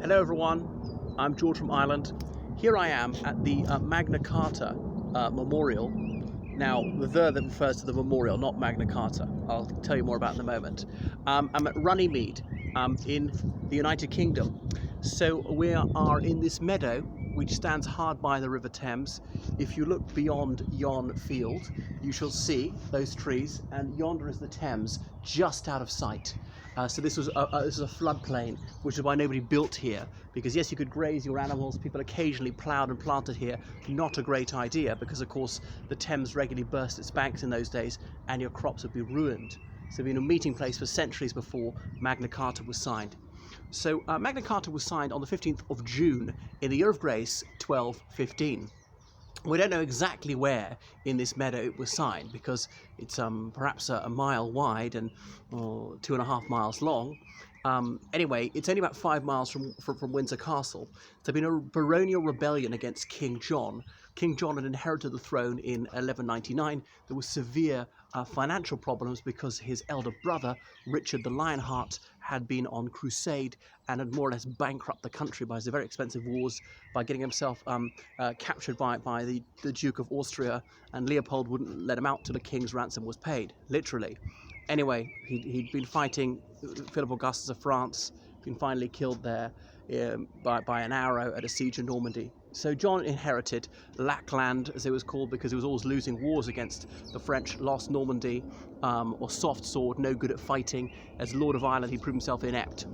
Hello everyone, I'm George from Ireland. Here I am at the Magna Carta Memorial. Now, the that refers to the memorial, not Magna Carta. I'll tell you more about in a moment. I'm at Runnymede in the United Kingdom. So we are in this meadow which stands hard by the River Thames. If you look beyond yon field, you shall see those trees, and yonder is the Thames, just out of sight. So this was a floodplain, which is why nobody built here, because yes, you could graze your animals, people occasionally ploughed and planted here. Not a great idea, because of course the Thames regularly burst its banks in those days and your crops would be ruined. So been a meeting place for centuries before Magna Carta was signed. So Magna Carta was signed on the 15th of June in the year of grace 1215. We don't know exactly where in this meadow it was signed, because it's perhaps a mile wide and 2.5 miles long. Anyway, it's only about 5 miles from Windsor Castle. There'd been a Baronial Rebellion against King John. King John had inherited the throne in 1199. There were severe financial problems because his elder brother, Richard the Lionheart, had been on crusade and had more or less bankrupted the country by his very expensive wars, by getting himself captured by the Duke of Austria, and Leopold wouldn't let him out till the king's ransom was paid, literally. Anyway, he'd been fighting Philip Augustus of France, been finally killed there by an arrow at a siege in Normandy. So John inherited Lackland, as it was called, because he was always losing wars against the French, lost Normandy, or soft sword, no good at fighting. As Lord of Ireland, he proved himself inept.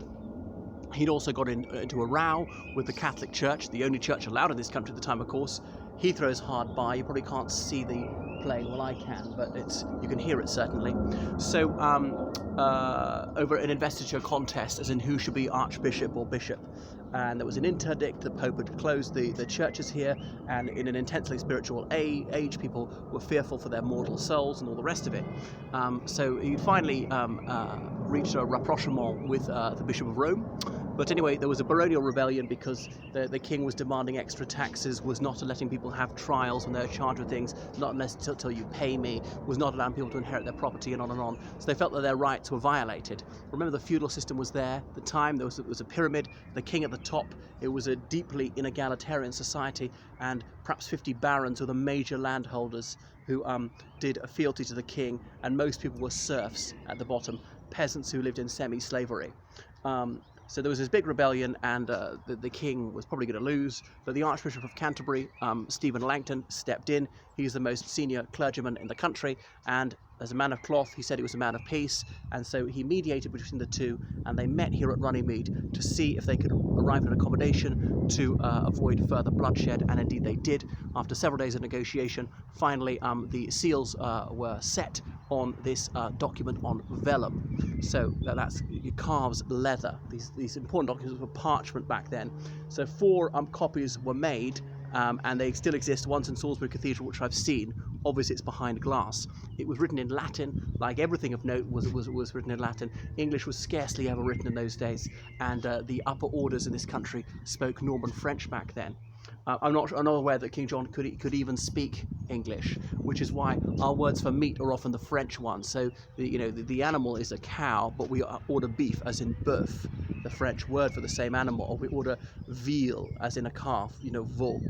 He'd also got into a row with the Catholic Church, the only church allowed in this country at the time, of course. Heathrow's hard by. You probably can't see the playing, well I can, but you can hear it certainly. So over an investiture contest, as in who should be archbishop or bishop, and there was an interdict. The Pope had closed the churches here, and in an intensely spiritual age, people were fearful for their mortal souls and all the rest of it. So he finally reached a rapprochement with the Bishop of Rome. But anyway, there was a baronial rebellion because the king was demanding extra taxes, was not letting people have trials when they were charged with things, not unless till you pay me, was not allowing people to inherit their property, and on and on. So they felt that their rights were violated. Remember, the feudal system was there at the time. There was a pyramid, the king at the top. It was a deeply inegalitarian society, and perhaps 50 barons were the major landholders who did a fealty to the king, and most people were serfs at the bottom, peasants who lived in semi-slavery. So there was this big rebellion, and the king was probably going to lose, but the Archbishop of Canterbury, Stephen Langton, stepped in. He's the most senior clergyman in the country, and as a man of cloth, he said he was a man of peace, and so he mediated between the two, and they met here at Runnymede to see if they could arrive at an accommodation to avoid further bloodshed, and indeed they did. After several days of negotiation, finally the seals were set on this document on vellum. So that's calves leather. These important documents were parchment back then. So 4 copies were made, and they still exist. One's in Salisbury Cathedral, which I've seen. Obviously it's behind glass. It was written in Latin, like everything of note was written in Latin. English was scarcely ever written in those days, and the upper orders in this country spoke Norman French back then. I'm not aware that King John could even speak English, which is why our words for meat are often the French ones. So the animal is a cow, but we order beef as in bœuf, the French word for the same animal, or we order veal as in a calf, veau,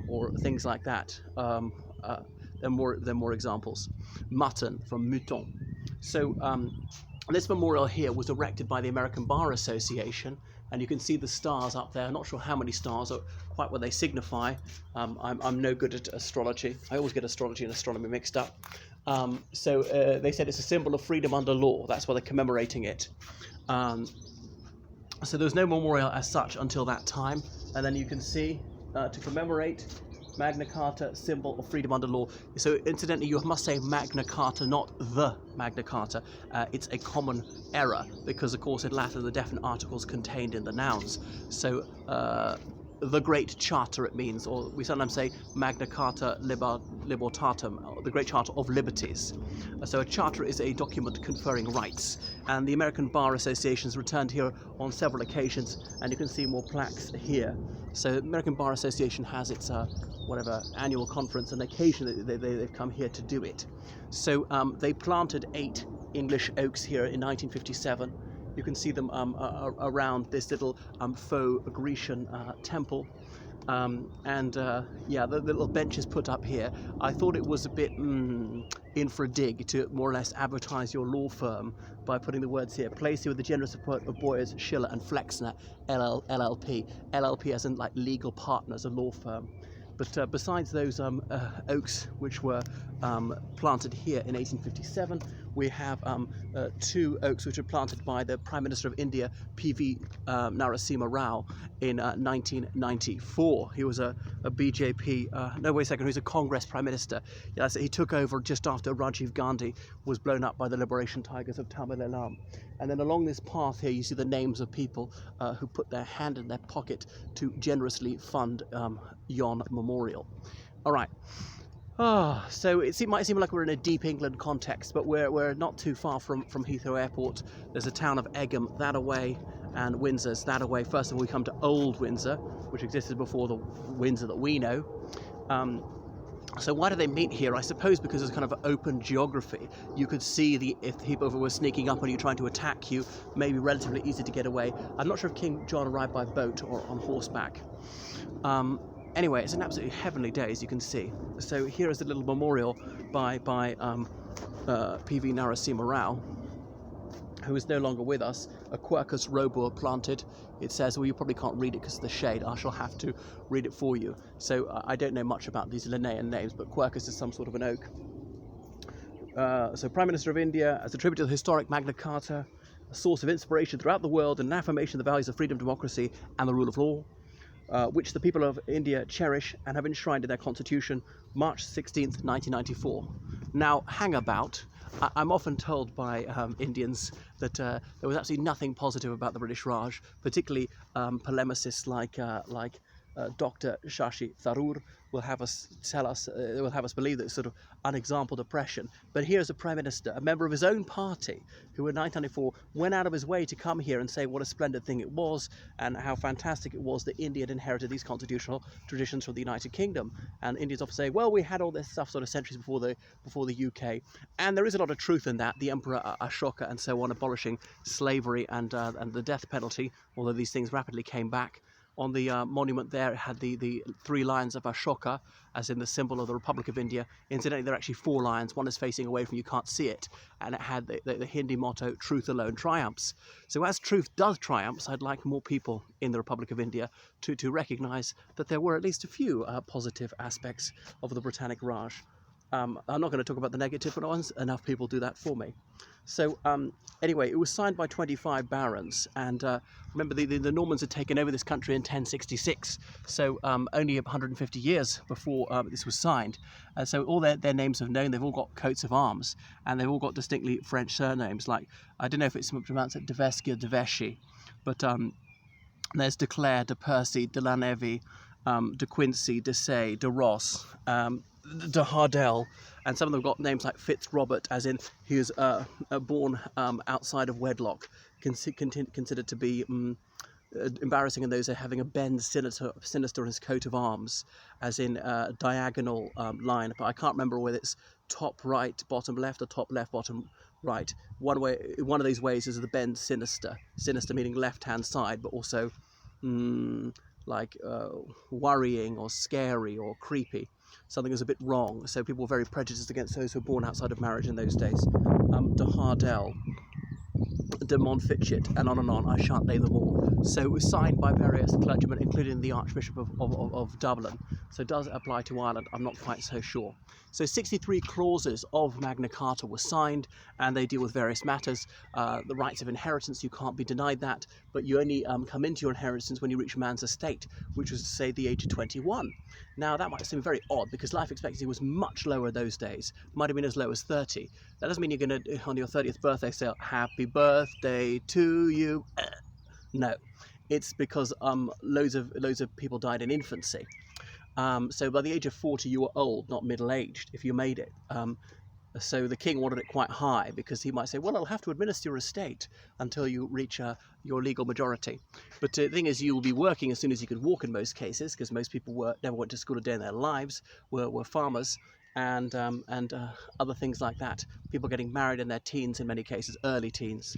or things like that. There are more examples. Mutton from mouton. So this memorial here was erected by the American Bar Association, and you can see the stars up there. I'm not sure how many stars or quite what they signify. I'm no good at astrology. I always get astrology and astronomy mixed up. So they said it's a symbol of freedom under law. That's why they're commemorating it. So there was no memorial as such until that time, and then you can see to commemorate Magna Carta, symbol of freedom under law. So incidentally, you must say Magna Carta, not the Magna Carta. It's a common error because, of course, in Latin, the definite articles contained in the nouns. So the Great Charter, it means, or we sometimes say Magna Carta Libertatum, the Great Charter of Liberties. So a charter is a document conferring rights, and the American Bar Association has returned here on several occasions, and you can see more plaques here. So the American Bar Association has its annual conference, and occasionally they've come here to do it. So they planted 8 English oaks here in 1957. You can see them around this little faux Grecian temple. Yeah, the little benches put up here, I thought it was a bit in for a dig to more or less advertise your law firm by putting the words here, placed here with the generous support of Boyers, Schiller and Flexner, LLP. LLP as in like legal partners, a law firm. But besides those oaks which were planted here in 1857, we have 2 oaks which were planted by the Prime Minister of India, P.V. Narasimha Rao, in 1994. He was a BJP, no wait a second, he was a Congress Prime Minister. Yes, he took over just after Rajiv Gandhi was blown up by the Liberation Tigers of Tamil Eelam. And then along this path here you see the names of people who put their hand in their pocket to generously fund yon memorial. All right. So it might seem like we're in a deep England context, but we're not too far from Heathrow Airport. There's a town of Egham that away, and Windsor's that away. First of all, we come to Old Windsor, which existed before the Windsor that we know. So why do they meet here? I suppose because it's kind of open geography. You could see if people were sneaking up on you trying to attack you, maybe relatively easy to get away. I'm not sure if King John arrived by boat or on horseback. Anyway, it's an absolutely heavenly day, as you can see. So here is a little memorial by P.V. Narasimha Rao, who is no longer with us. A Quercus robur planted. It says, well, you probably can't read it because of the shade. I shall have to read it for you. So I don't know much about these Linnaean names, but Quercus is some sort of an oak. So Prime Minister of India, as a tribute to the historic Magna Carta, a source of inspiration throughout the world and an affirmation of the values of freedom, democracy and the rule of law, which the people of India cherish and have enshrined in their constitution, March 16th, 1994. Now, hang about. I'm often told by Indians that there was absolutely nothing positive about the British Raj, particularly polemicists like Dr. Shashi Tharoor will have us believe that it's sort of unexampled oppression. But here's a Prime Minister, a member of his own party, who in 1994 went out of his way to come here and say what a splendid thing it was and how fantastic it was that India had inherited these constitutional traditions from the United Kingdom. And Indians often say, well, we had all this stuff sort of centuries before the UK. And there is a lot of truth in that. The Emperor Ashoka and so on abolishing slavery and the death penalty, although these things rapidly came back. On the monument there, it had the 3 lions of Ashoka, as in the symbol of the Republic of India. Incidentally, there are actually 4 lions. One is facing away from you, can't see it. And it had the Hindi motto, truth alone triumphs. So as truth does triumph, I'd like more people in the Republic of India to recognise that there were at least a few positive aspects of the Britannic Raj. I'm not going to talk about the negative ones. Enough people do that for me. So anyway, it was signed by 25 barons, and remember the Normans had taken over this country in 1066, so only 150 years before this was signed. So all their names are known. They've all got coats of arms, and they've all got distinctly French surnames. Like, I don't know if it's pronounced at Devesky or Deveshy, but there's de Clare, de Percy, de la Neve, de Quincy, de Say, de Ross, de Hardell, and some of them got names like Fitzrobert, as in he was born outside of wedlock, considered to be embarrassing in those having a bend sinister in his coat of arms, as in diagonal line. But I can't remember whether it's top right, bottom left, or top left, bottom right. One of these ways is the bend sinister meaning left-hand side, but also like worrying or scary or creepy. Something was a bit wrong, so people were very prejudiced against those who were born outside of marriage in those days. De Hardell, de Montfichet, and on, I shan't name them all. So it was signed by various clergymen, including the Archbishop of Dublin. So it does apply to Ireland, I'm not quite so sure. So 63 clauses of Magna Carta were signed, and they deal with various matters. The rights of inheritance, you can't be denied that, but you only come into your inheritance when you reach man's estate, which was to say the age of 21. Now that might seem very odd, because life expectancy was much lower those days, might have been as low as 30. That doesn't mean you're going to, on your 30th birthday, say, happy birthday to you. No, it's because loads of people died in infancy. So by the age of 40, you were old, not middle-aged, if you made it. So the king wanted it quite high, because he might say, well, I'll have to administer your estate until you reach your legal majority. But the thing is, you'll be working as soon as you could walk in most cases, because most people never went to school a day in their lives, were farmers, and other things like that. people getting married in their teens, in many cases, early teens.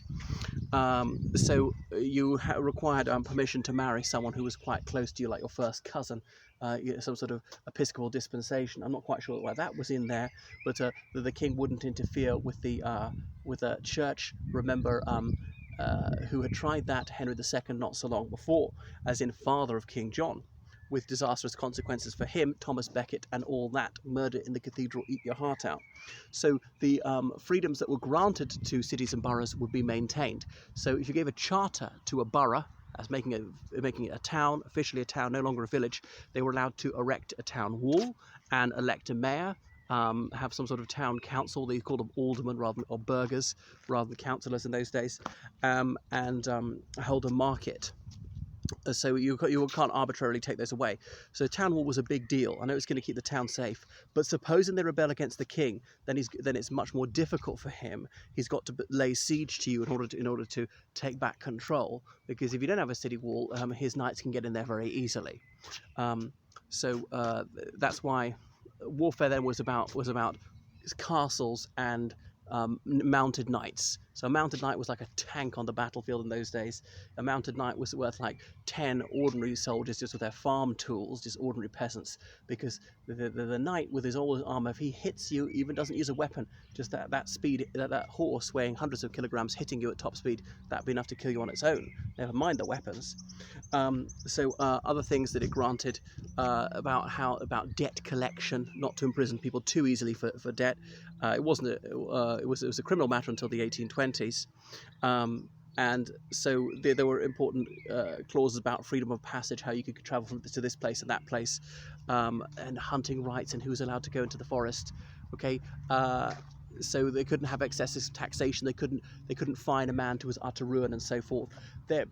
So you required permission to marry someone who was quite close to you, like your first cousin, some sort of episcopal dispensation. I'm not quite sure why that was in there, but the king wouldn't interfere with the church. Remember, who had tried that, Henry II, not so long before, as in father of King John, with disastrous consequences for him, Thomas Becket, and all that. Murder in the cathedral, eat your heart out. So the freedoms that were granted to cities and boroughs would be maintained. So if you gave a charter to a borough, as making it a town, officially a town, no longer a village, they were allowed to erect a town wall and elect a mayor, have some sort of town council. They called them aldermen or burghers rather than councillors in those days, and hold a market. So you can't arbitrarily take those away. So town wall was a big deal. I know it's going to keep the town safe, but supposing they rebel against the king, then it's much more difficult for him. He's got to lay siege to you in order to take back control. Because if you don't have a city wall, his knights can get in there very easily. So that's why warfare then was about castles and mounted knights. So a mounted knight was like a tank on the battlefield in those days. A mounted knight was worth like 10 ordinary soldiers just with their farm tools, just ordinary peasants, because the knight with his all armor, if he hits you, even doesn't use a weapon, just that speed, that horse weighing hundreds of kilograms hitting you at top speed, that'd be enough to kill you on its own, never mind the weapons. So other things that it granted about debt collection, not to imprison people too easily for debt. It was a criminal matter until the 1820s. And so there were important clauses about freedom of passage, how you could travel to this place and that place, and hunting rights and who was allowed to go into the forest. Okay, so they couldn't have excessive taxation. They couldn't fine a man to his utter ruin and so forth.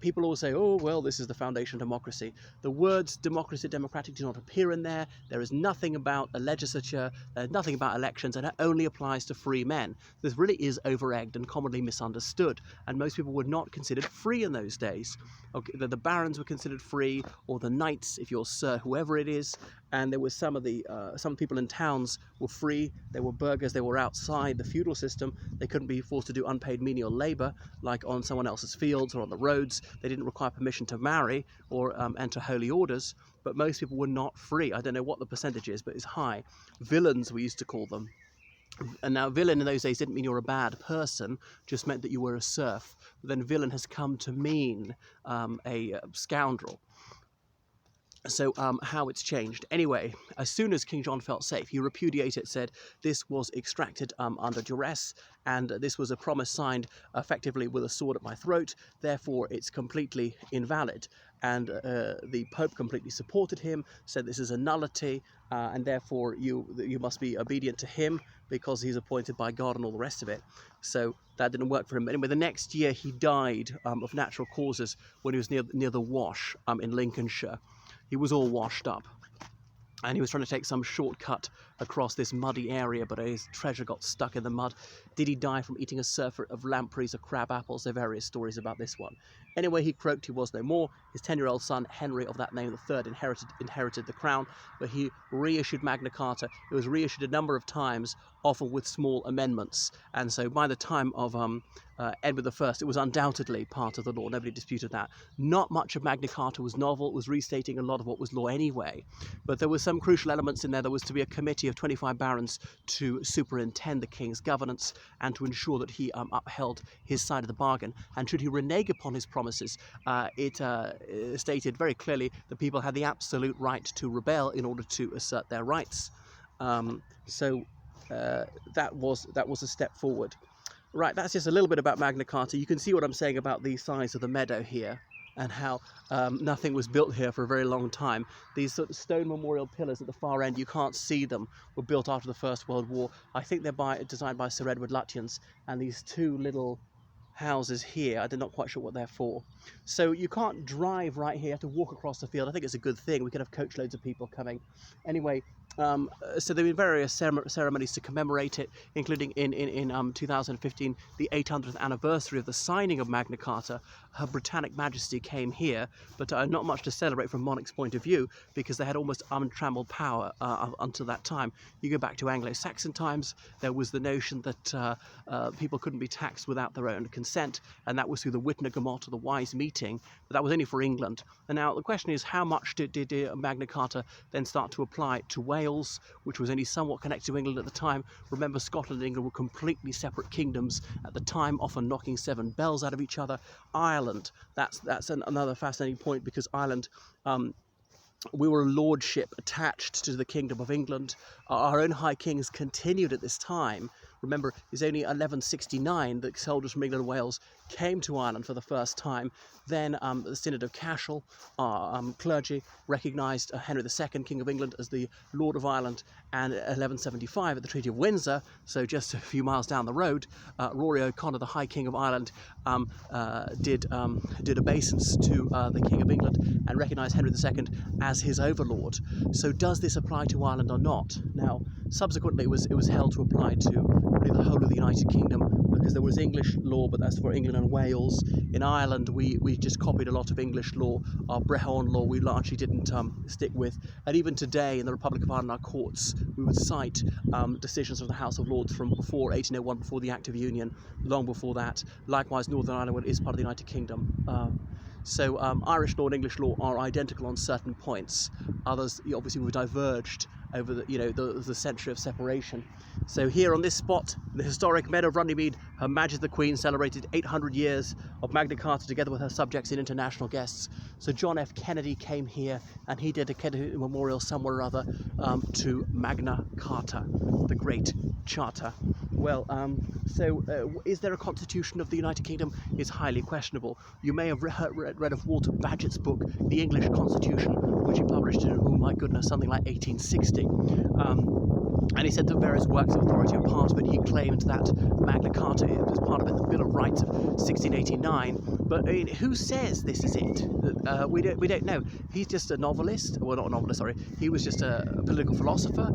People always say, oh well, this is the foundation of democracy. The words democracy, democratic do not appear in there. There is nothing about a legislature. There's nothing about elections, and it only applies to free men. This really is over-egged and commonly misunderstood, and most people were not considered free in those days. Okay, the barons were considered free, or the knights, if you're sir, whoever it is. And there was some people in towns were free. They were burghers. They were outside the feudal system. They couldn't be forced to do unpaid menial labor, like on someone else's fields or on the roads. They didn't require permission to marry or enter holy orders. But most people were not free. I don't know what the percentage is, but it's high. Villains, we used to call them. And now villain in those days didn't mean you're a bad person, just meant that you were a serf. But then villain has come to mean a scoundrel. So how it's changed. Anyway, as soon as King John felt safe, he repudiated it, said this was extracted under duress, and this was a promise signed effectively with a sword at my throat, therefore it's completely invalid. And the Pope completely supported him, said this is a nullity, and therefore you must be obedient to him because he's appointed by God and all the rest of it. So that didn't work for him. Anyway, the next year he died of natural causes when he was near the Wash in Lincolnshire. He was all washed up, and he was trying to take some shortcut across this muddy area, but his treasure got stuck in the mud. Did he die from eating a surfeit of lampreys or crab apples? There are various stories about this one. Anyway, he croaked he was no more. His 10-year-old son, Henry of that name III, inherited the crown, but he reissued Magna Carta. It was reissued a number of times, often with small amendments. And so by the time of Edward I, it was undoubtedly part of the law. Nobody disputed that. Not much of Magna Carta was novel. It was restating a lot of what was law anyway. But there were some crucial elements in there. There was to be a committee of 25 barons to superintend the king's governance and to ensure that he upheld his side of the bargain. And should he renege upon his promises, it stated very clearly that people had the absolute right to rebel in order to assert their rights. So that was a step forward. Right, that's just a little bit about Magna Carta. You can see what I'm saying about the size of the meadow here and how nothing was built here for a very long time. These sort of stone memorial pillars at the far end, you can't see them, were built after the First World War. I think they're designed by Sir Edward Lutyens, and these two little houses here, I'm not quite sure what they're for. So you can't drive right here, you have to walk across the field. I think it's a good thing. We could have coachloads of people coming. Anyway, so there have been various ceremonies to commemorate it, including in 2015, the 800th anniversary of the signing of Magna Carta. Her Britannic Majesty came here, but not much to celebrate from monarch's point of view, because they had almost untrammeled power until that time. You go back to Anglo-Saxon times, there was the notion that people couldn't be taxed without their own consent, and that was through the Witnagemot, or the Wise Meeting, but that was only for England. And now the question is, how much did Magna Carta then start to apply to Wales, which was only somewhat connected to England at the time? Remember, Scotland and England were completely separate kingdoms at the time, often knocking 7 bells out of each other. Ireland, that's another fascinating point, because Ireland, we were a lordship attached to the Kingdom of England. Our own High Kings continued at this time. Remember, it's only 1169 that soldiers from England and Wales came to Ireland for the first time. Then the Synod of Cashel, clergy, recognised Henry II, King of England, as the Lord of Ireland, and 1175 at the Treaty of Windsor, so just a few miles down the road, Rory O'Connor, the High King of Ireland, did obeisance to the King of England and recognised Henry II as his overlord. So does this apply to Ireland or not? Now, subsequently it was held to apply to really the whole of the United Kingdom, because there was English law, but that's for England and Wales. In Ireland, we just copied a lot of English law. Our Brehon law we largely didn't stick with. And even today in the Republic of Ireland, our courts, we would cite decisions of the House of Lords from before 1801, before the Act of Union, long before that. Likewise, Northern Ireland is part of the United Kingdom. So Irish law and English law are identical on certain points. Others obviously were diverged over the century of separation. So here on this spot, the historic meadow of Runnymede, Her Majesty the Queen celebrated 800 years of Magna Carta together with her subjects and international guests. So John F. Kennedy came here, and he dedicated a memorial somewhere or other to Magna Carta, the Great Charter. Well, is there a constitution of the United Kingdom? It's highly questionable. You may have read of Walter Bagehot's book, The English Constitution, which he published in, oh my goodness, something like 1860. And he said that various works of authority are part of it. He claimed that Magna Carta was part of it, the Bill of Rights of 1689. But who says this is it? We don't know. He's just a novelist. Well, not a novelist, sorry. He was just a political philosopher.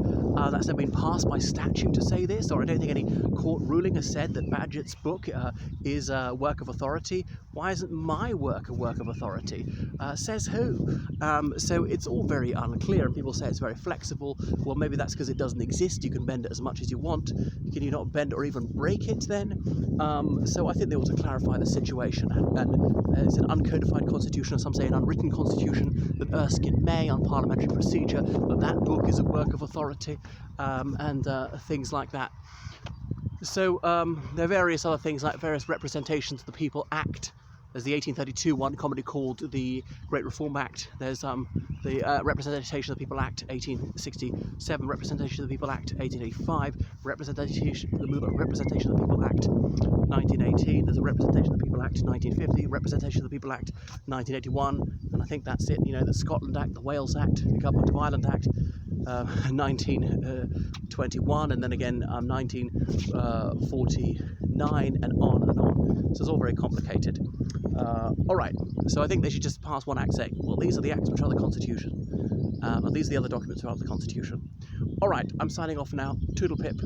That's never been passed by statute to say this, or I don't think any court ruling has said that Bagehot's book is a work of authority. Why isn't my work a work of authority? Says who? So it's all very unclear, and people say it's very flexible. Well, maybe that's because it doesn't exist. You can bend it as much as you want. Can you not bend it or even break it then? So I think they ought to clarify the situation. And it's an uncodified constitution, or some say an unwritten constitution, that Erskine May on parliamentary procedure, that book is a work of authority, and things like that. So there are various other things, like various representations of the People Act. There's the 1832 one, commonly called the Great Reform Act. There's the Representation of the People Act, 1867, Representation of the People Act, 1885, Representation of the People Act, 1918. There's a Representation of the People Act, 1950, Representation of the People Act, 1981, and I think that's it. The Scotland Act, the Wales Act, the Government of Ireland Act, 1921, and then again 1949, and on and on. So it's all very complicated. All right, so I think they should just pass one act saying, well, these are the acts which are the Constitution, and these are the other documents which are the Constitution. All right, I'm signing off now. Toodle pip.